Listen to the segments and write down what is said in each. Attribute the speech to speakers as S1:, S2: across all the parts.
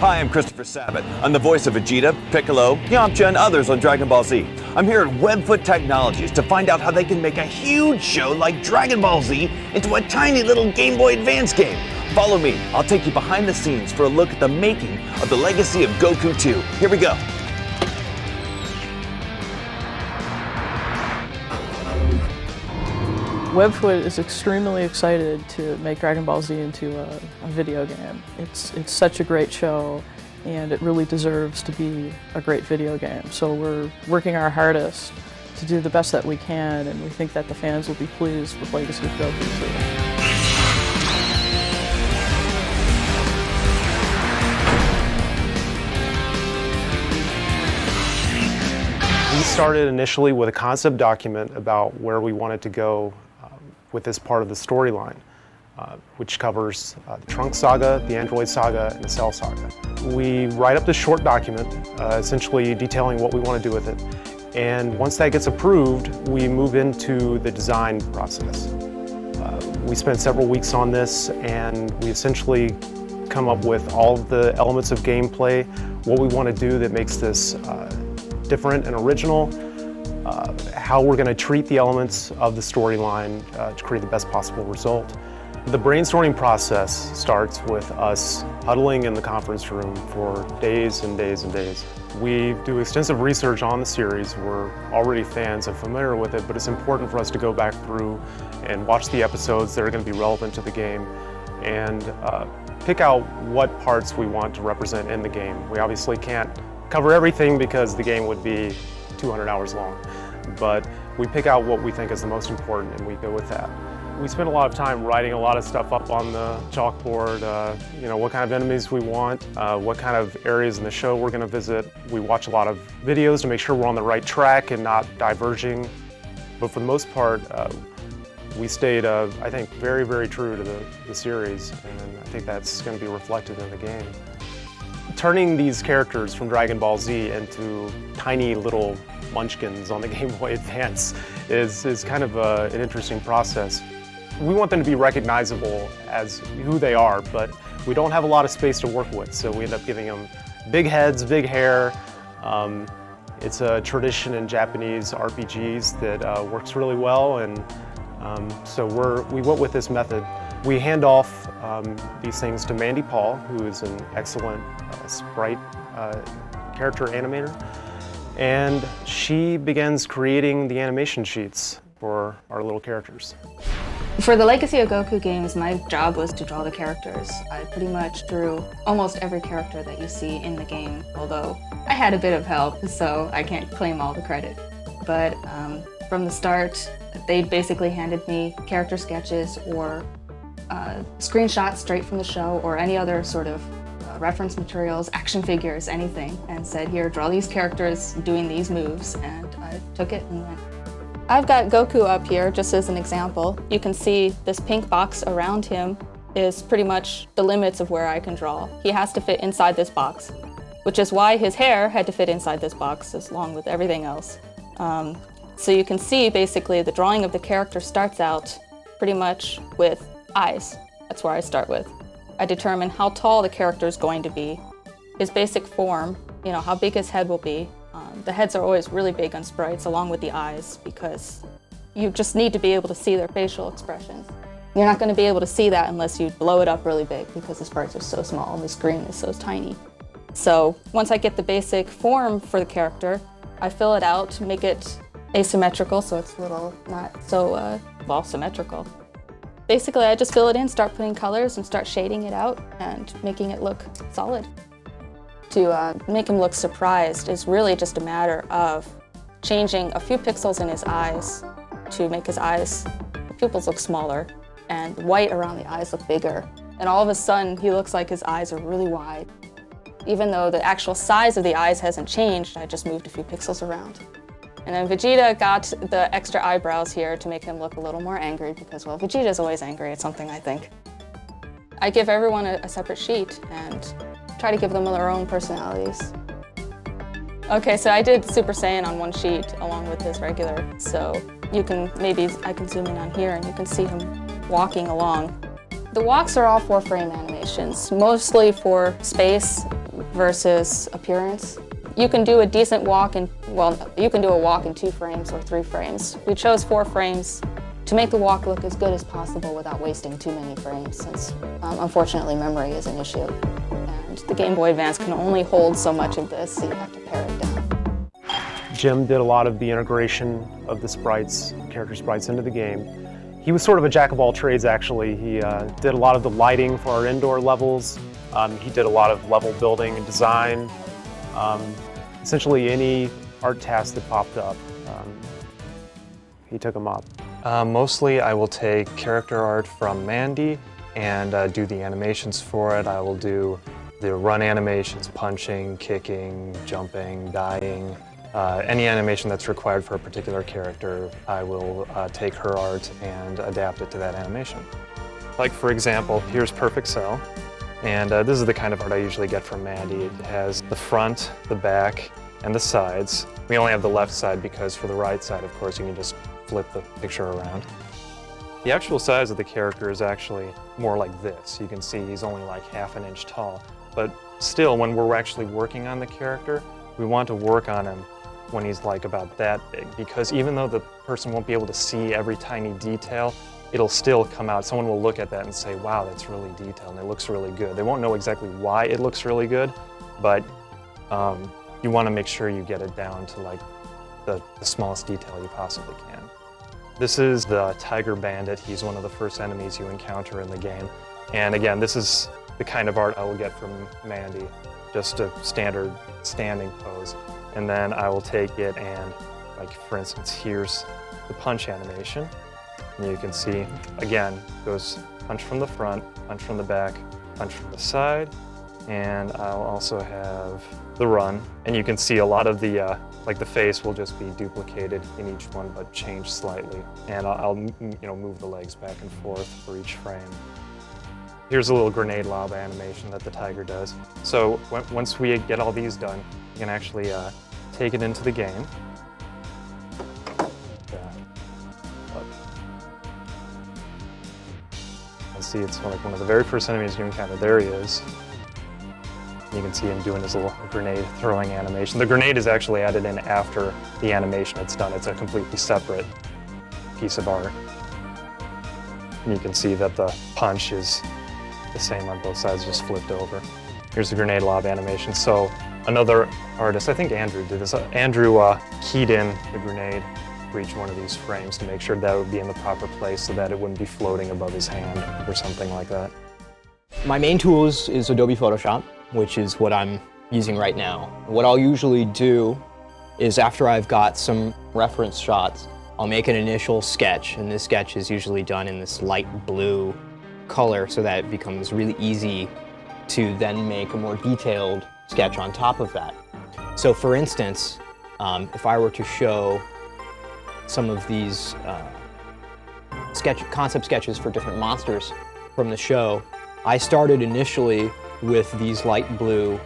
S1: Hi, I'm Christopher Sabat. I'm the voice of Vegeta, Piccolo, Yamcha, and others on Dragon Ball Z. I'm here at Webfoot Technologies to find out how they can make a huge show like Dragon Ball Z into a tiny little Game Boy Advance game. Follow me. I'll take you behind the scenes for a look at the making of the legacy of Goku 2. Here we go.
S2: Webfoot is extremely excited to make Dragon Ball Z into a video game. It's such a great show, and it really deserves to be a great video game. So we're working our hardest to do the best that we can, and we think that the fans will be pleased with Legacy of Goku
S3: 2. We started initially with a concept document about where we wanted to go with this part of the storyline, which covers the Trunks saga, the Android saga, and the Cell saga. We write up this short document, essentially detailing what we want to do with it. And once that gets approved, we move into the design process. We spent several weeks on this, and we essentially come up with all of the elements of gameplay, what we want to do that makes this different and original, how we're going to treat the elements of the storyline to create the best possible result. The brainstorming process starts with us huddling in the conference room for days and days and days. We do extensive research on the series. We're already fans and familiar with it, but it's important for us to go back through and watch the episodes that are going to be relevant to the game and pick out what parts we want to represent in the game. We obviously can't cover everything because the game would be 200 hours long, but we pick out what we think is the most important and we go with that. We spend a lot of time writing a lot of stuff up on the chalkboard, what kind of enemies we want, what kind of areas in the show we're going to visit. We watch a lot of videos to make sure we're on the right track and not diverging. But for the most part, we stayed, I think, very, very true to the series, and I think that's going to be reflected in the game. Turning these characters from Dragon Ball Z into tiny little munchkins on the Game Boy Advance is kind of an interesting process. We want them to be recognizable as who they are, but we don't have a lot of space to work with, so we end up giving them big heads, big hair. It's a tradition in Japanese RPGs that works really well, and so we went with this method. We hand off these things to Mandy Paul, who is an excellent sprite character animator, and she begins creating the animation sheets for our little characters.
S4: For the Legacy of Goku games, my job was to draw the characters. I pretty much drew almost every character that you see in the game, although I had a bit of help, so I can't claim all the credit. But from the start, they basically handed me character sketches or screenshots straight from the show or any other sort of reference materials, action figures, anything, and said, here, draw these characters doing these moves, and I took it and went. I've got Goku up here just as an example. You can see this pink box around him is pretty much the limits of where I can draw. He has to fit inside this box, which is why his hair had to fit inside this box along with everything else. So you can see basically the drawing of the character starts out pretty much with eyes. That's where I start with. I determine how tall the character is going to be, his basic form, how big his head will be. The heads are always really big on sprites along with the eyes because you just need to be able to see their facial expressions. You're not going to be able to see that unless you blow it up really big because the sprites are so small and the screen is so tiny. So once I get the basic form for the character, I fill it out to make it asymmetrical so it's a little not so symmetrical. Basically, I just fill it in, start putting colors, and start shading it out and making it look solid. To make him look surprised is really just a matter of changing a few pixels in his eyes to make his eyes, the pupils look smaller, and the white around the eyes look bigger. And all of a sudden, he looks like his eyes are really wide. Even though the actual size of the eyes hasn't changed, I just moved a few pixels around. And then Vegeta got the extra eyebrows here to make him look a little more angry because, well, Vegeta's always angry at something, I think. I give everyone a separate sheet and try to give them their own personalities. Okay, so I did Super Saiyan on one sheet along with his regular, so I can zoom in on here and you can see him walking along. The walks are all 4-frame animations, mostly for space, versus appearance. You can do a decent walk in, well, you can do a walk in 2 frames or 3 frames. We chose 4 frames to make the walk look as good as possible without wasting too many frames, since unfortunately memory is an issue. And the Game Boy Advance can only hold so much of this, so you have to pare it down.
S3: Jim did a lot of the integration of the sprites, character sprites, into the game. He was sort of a jack of all trades, actually. He did a lot of the lighting for our indoor levels. He did a lot of level building and design. Essentially any art task that popped up, he took them up.
S5: Mostly I will take character art from Mandy and do the animations for it. I will do the run animations, punching, kicking, jumping, dying. Any animation that's required for a particular character, I will take her art and adapt it to that animation. Like for example, here's Perfect Cell. And this is the kind of art I usually get from Mandy. It has the front, the back, and the sides. We only have the left side because for the right side, of course, you can just flip the picture around. The actual size of the character is actually more like this. You can see he's only like ½ an inch tall. But still, when we're actually working on the character, we want to work on him when he's like about that big, because even though the person won't be able to see every tiny detail, it'll still come out. Someone will look at that and say, wow, that's really detailed and it looks really good. They won't know exactly why it looks really good, but you want to make sure you get it down to like the smallest detail you possibly can. This is the Tiger Bandit. He's one of the first enemies you encounter in the game. And again, this is the kind of art I will get from Mandy, just a standard standing pose. And then I will take it and, like for instance, here's the punch animation. And you can see, again, goes punch from the front, punch from the back, punch from the side, and I'll also have the run. And you can see a lot of the, like the face will just be duplicated in each one, but changed slightly. And I'll move the legs back and forth for each frame. Here's a little grenade lob animation that the tiger does. So once we get all these done, you can actually take it into the game. See, it's like one of the very first enemies you encounter. There he is. You can see him doing his little grenade throwing animation. The grenade is actually added in after the animation it's done. It's a completely separate piece of art. And you can see that the punch is the same on both sides, just flipped over. Here's the grenade lob animation. So another artist, I think Andrew did this. Andrew keyed in the grenade for each one of these frames to make sure that it would be in the proper place so that it wouldn't be floating above his hand or something like that.
S6: My main tool is Adobe Photoshop, which is what I'm using right now. What I'll usually do is after I've got some reference shots, I'll make an initial sketch, and this sketch is usually done in this light blue color so that it becomes really easy to then make a more detailed sketch on top of that. So for instance, if I were to show some of these concept sketches for different monsters from the show, I started initially with these light blue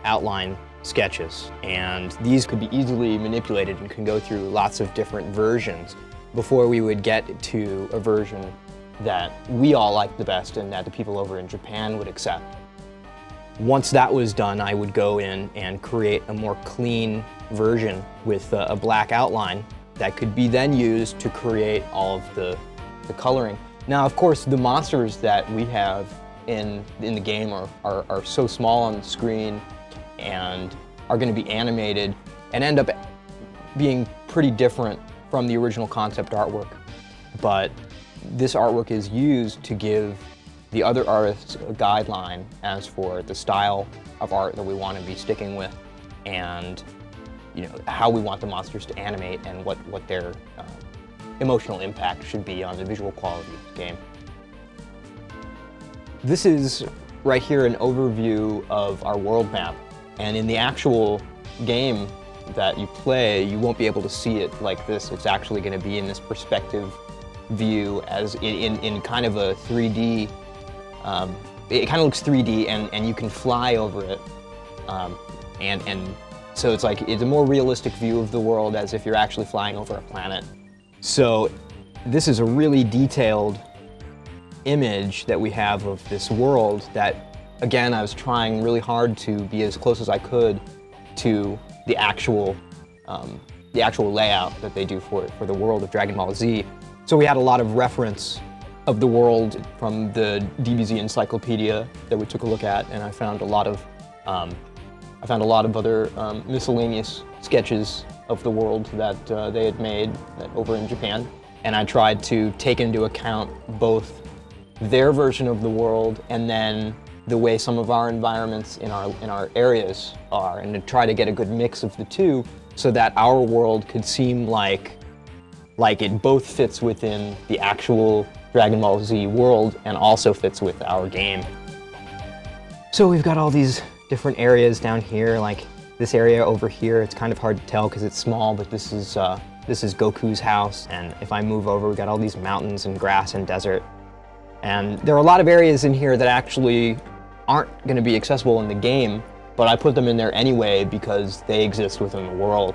S6: outline sketches, and these could be easily manipulated and can go through lots of different versions before we would get to a version that we all like the best and that the people over in Japan would accept. Once that was done, I would go in and create a more clean version with a black outline that could be then used to create all of the coloring. Now, of course, the monsters that we have in the game are so small on the screen and are going to be animated and end up being pretty different from the original concept artwork. But this artwork is used to give the other artists a guideline as for the style of art that we want to be sticking with, and how we want the monsters to animate and what their emotional impact should be on the visual quality of the game. This is right here an overview of our world map, and in the actual game that you play, you won't be able to see it like this. It's actually going to be in this perspective view as in kind of a 3D, it kind of looks 3D and you can fly over it. And so it's a more realistic view of the world as if you're actually flying over a planet. So this is a really detailed image that we have of this world that again, I was trying really hard to be as close as I could to the actual layout that they do for the world of Dragon Ball Z. So we had a lot of reference of the world from the DBZ encyclopedia that we took a look at, and I found a lot of other miscellaneous sketches of the world that they had made over in Japan. And I tried to take into account both their version of the world and then the way some of our environments in our areas are, and to try to get a good mix of the two so that our world could seem like it both fits within the actual Dragon Ball Z world and also fits with our game. So we've got all these different areas down here, like this area over here. It's kind of hard to tell because it's small, but this is Goku's house. And if I move over, we've got all these mountains and grass and desert. And there are a lot of areas in here that actually aren't going to be accessible in the game, but I put them in there anyway because they exist within the world.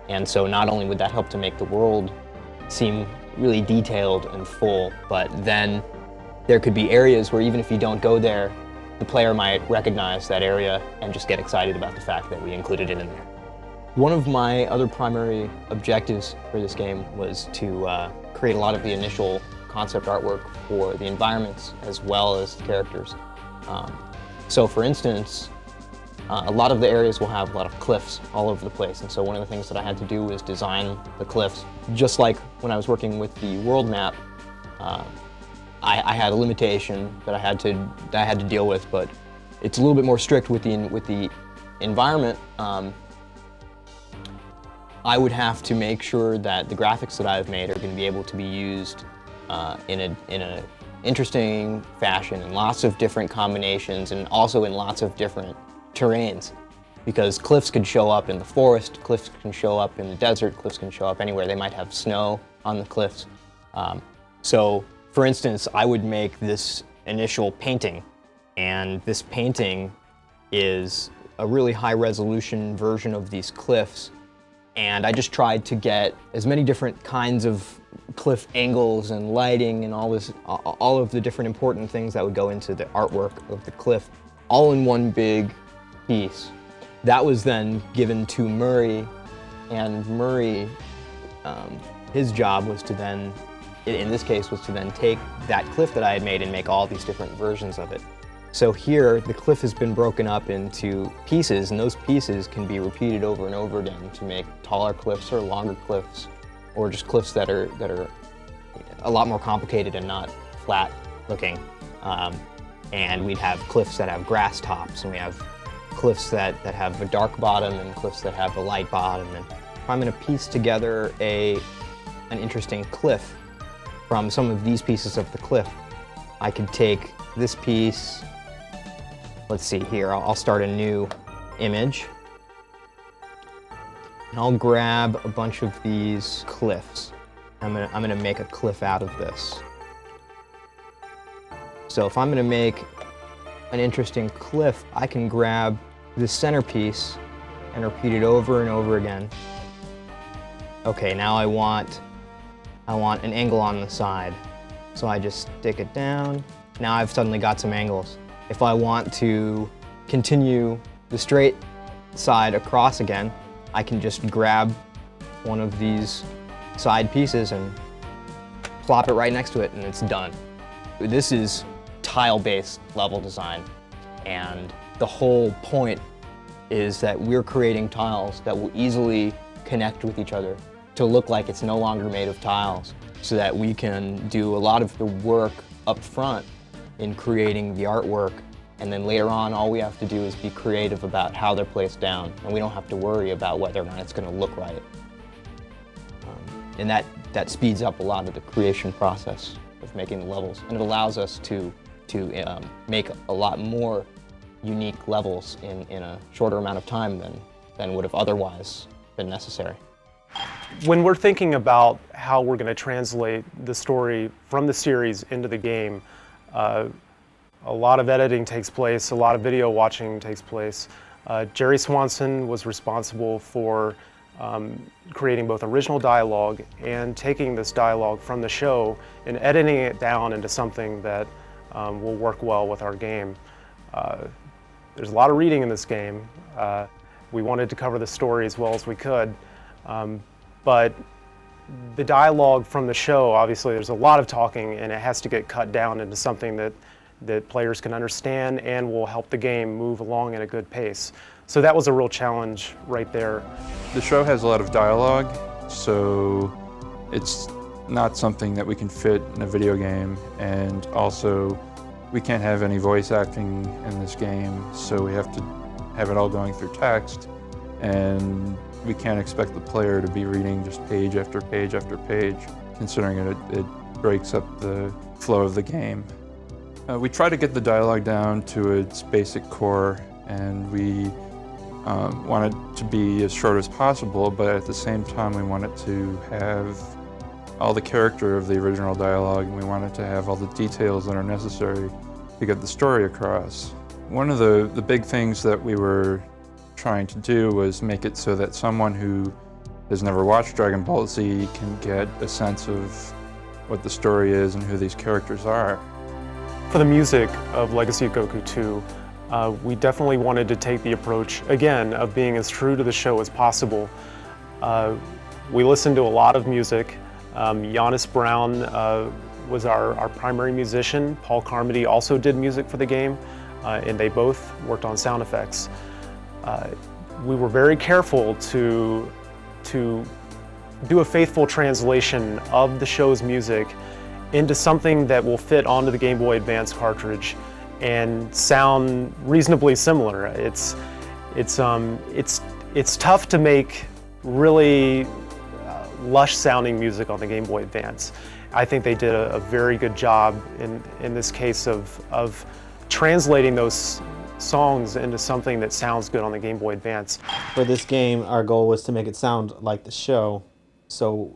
S6: And so not only would that help to make the world seem really detailed and full, but then there could be areas where even if you don't go there, the player might recognize that area and just get excited about the fact that we included it in there. One of my other primary objectives for this game was to create a lot of the initial concept artwork for the environments as well as the characters. So for instance, a lot of the areas will have a lot of cliffs all over the place, and so one of the things that I had to do was design the cliffs. Just like when I was working with the world map, I had a limitation that I had to deal with, but it's a little bit more strict with the environment. I would have to make sure that the graphics that I've made are going to be able to be used in a interesting fashion, in lots of different combinations, and also in lots of different terrains. Because cliffs could show up in the forest, cliffs can show up in the desert, cliffs can show up anywhere. They might have snow on the cliffs. So, for instance, I would make this initial painting, and this painting is a really high-resolution version of these cliffs. And I just tried to get as many different kinds of cliff angles and lighting and all of the different important things that would go into the artwork of the cliff, all in one big piece. That was then given to Murray, and Murray, his job was to then, in this case, was to then take that cliff that I had made and make all these different versions of it. So here, the cliff has been broken up into pieces, and those pieces can be repeated over and over again to make taller cliffs or longer cliffs, or just cliffs that are a lot more complicated and not flat looking. And we'd have cliffs that have grass tops, and we have cliffs that have a dark bottom and cliffs that have a light bottom. And if I'm going to piece together an interesting cliff from some of these pieces of the cliff, I could take this piece. Let's see here, I'll start a new image. And I'll grab a bunch of these cliffs. I'm gonna make a cliff out of this. So if I'm gonna make an interesting cliff, I can grab this centerpiece and repeat it over and over again. Okay, now I want an angle on the side. So I just stick it down. Now I've suddenly got some angles. If I want to continue the straight side across again, I can just grab one of these side pieces and plop it right next to it, and it's done. This is tile-based level design, and the whole point is that we're creating tiles that will easily connect with each other to look like it's no longer made of tiles, so that we can do a lot of the work up front in creating the artwork, and then later on all we have to do is be creative about how they're placed down, and we don't have to worry about whether or not it's going to look right. And that speeds up a lot of the creation process of making the levels, and it allows us to make a lot more unique levels in a shorter amount of time than would have otherwise been necessary.
S3: When we're thinking about how we're going to translate the story from the series into the game, a lot of editing takes place, a lot of video watching takes place. Jerry Swanson was responsible for creating both original dialogue and taking this dialogue from the show and editing it down into something that will work well with our game. There's a lot of reading in this game. We wanted to cover the story as well as we could, but the dialogue from the show, obviously there's a lot of talking and it has to get cut down into something that players can understand and will help the game move along at a good pace. So that was a real challenge right there.
S7: The show has a lot of dialogue, so it's not something that we can fit in a video game, and also we can't have any voice acting in this game, so we have to have it all going through text, and we can't expect the player to be reading just page after page after page, considering it breaks up the flow of the game. We try to get the dialogue down to its basic core, and we want it to be as short as possible, but at the same time we want it to have all the character of the original dialogue, and we want it to have all the details that are necessary to get the story across. One of the big things that we were trying to do was make it so that someone who has never watched Dragon Ball Z can get a sense of what the story is and who these characters are.
S3: For the music of Legacy of Goku 2, we definitely wanted to take the approach, again, of being as true to the show as possible. We listened to a lot of music. Giannis Brown was our primary musician. Paul Carmody also did music for the game, and they both worked on sound effects. We were very careful to do a faithful translation of the show's music into something that will fit onto the Game Boy Advance cartridge and sound reasonably similar. It's tough to make really lush sounding music on the Game Boy Advance. I think they did a very good job in this case of translating those songs into something that sounds good on the Game Boy Advance.
S8: For this game, our goal was to make it sound like the show, so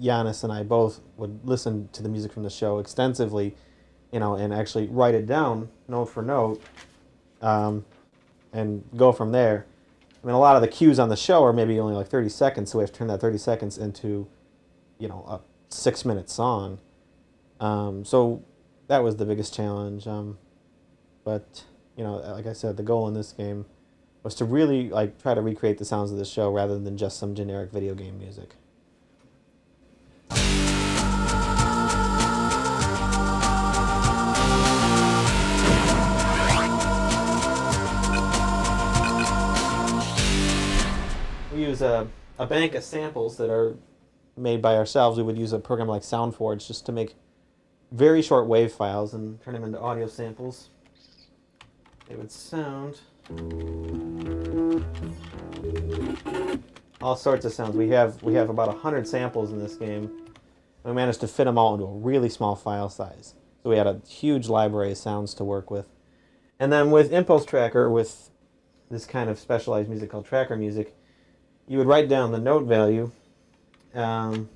S8: Giannis and I both would listen to the music from the show extensively, and actually write it down note for note, and go from there. I mean, a lot of the cues on the show are maybe only like 30 seconds, so we have to turn that 30 seconds into, a 6-minute song. So that was the biggest challenge. But, like I said, the goal in this game was to really try to recreate the sounds of the show rather than just some generic video game music. We use a bank of samples that are made by ourselves. We would use a program like SoundForge just to make very short wave files and turn them into audio samples. They would sound all sorts of sounds. We have about 100 samples in this game. We managed to fit them all into a really small file size. So we had a huge library of sounds to work with. And then with Impulse Tracker, with this kind of specialized music called tracker music, you would write down the note value that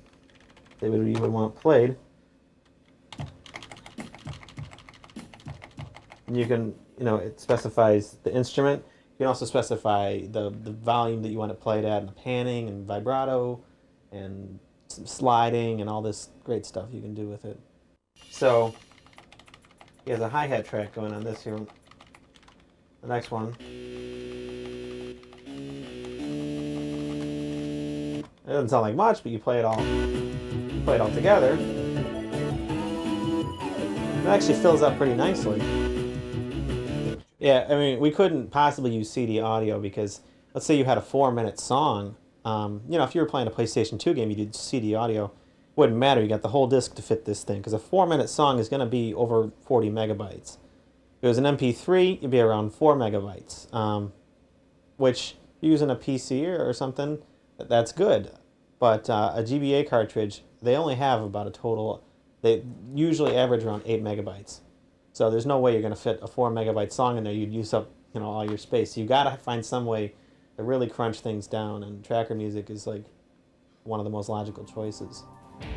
S8: you would want played. And you can, it specifies the instrument. You can also specify the volume that you want it played at, and the panning and vibrato and some sliding and all this great stuff you can do with it. So he has a hi-hat track going on this here. The next one. It doesn't sound like much, but you play it all together. It actually fills up pretty nicely. Yeah, I mean, we couldn't possibly use CD audio because, let's say you had a 4-minute song. If you were playing a PlayStation 2 game, you did CD audio. It wouldn't matter. You got the whole disc to fit this thing because a 4-minute song is going to be over 40 megabytes. If it was an MP3, it'd be around 4 megabytes, which using a PC or something, that's good. But a GBA cartridge, they only have about a total, they usually average around 8 megabytes. So there's no way you're going to fit a 4 megabyte song in there. You'd use up all your space. You got to find some way to really crunch things down, and tracker music is one of the most logical choices.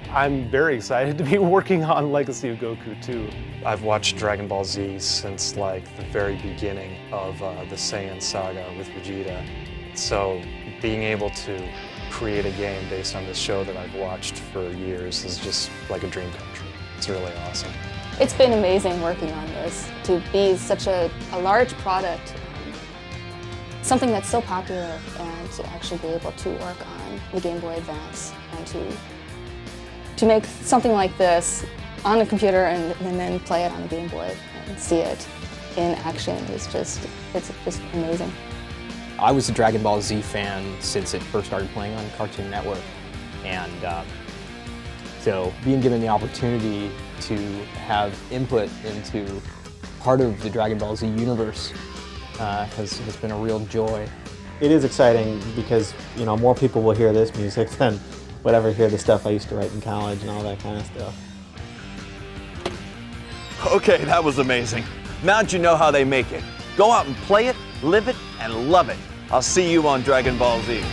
S3: I'm very excited to be working on Legacy of Goku 2.
S5: I've watched Dragon Ball Z since the very beginning of the Saiyan saga with Vegeta. So being able to create a game based on this show that I've watched for years is just like a dream come true. It's really awesome.
S4: It's been amazing working on this, to be such a large product, something that's so popular, and to actually be able to work on the Game Boy Advance and to make something like this on a computer and then play it on a Game Boy and see it in action is it's just amazing.
S6: I was a Dragon Ball Z fan since it first started playing on Cartoon Network, and so being given the opportunity to have input into part of the Dragon Ball Z universe has been a real joy.
S8: It is exciting because, you know, more people will hear this music than would ever hear the stuff I used to write in college and all that kind of stuff.
S1: Okay, that was amazing. Now that you know how they make it, go out and play it, live it, and love it. I'll see you on Dragon Ball Z.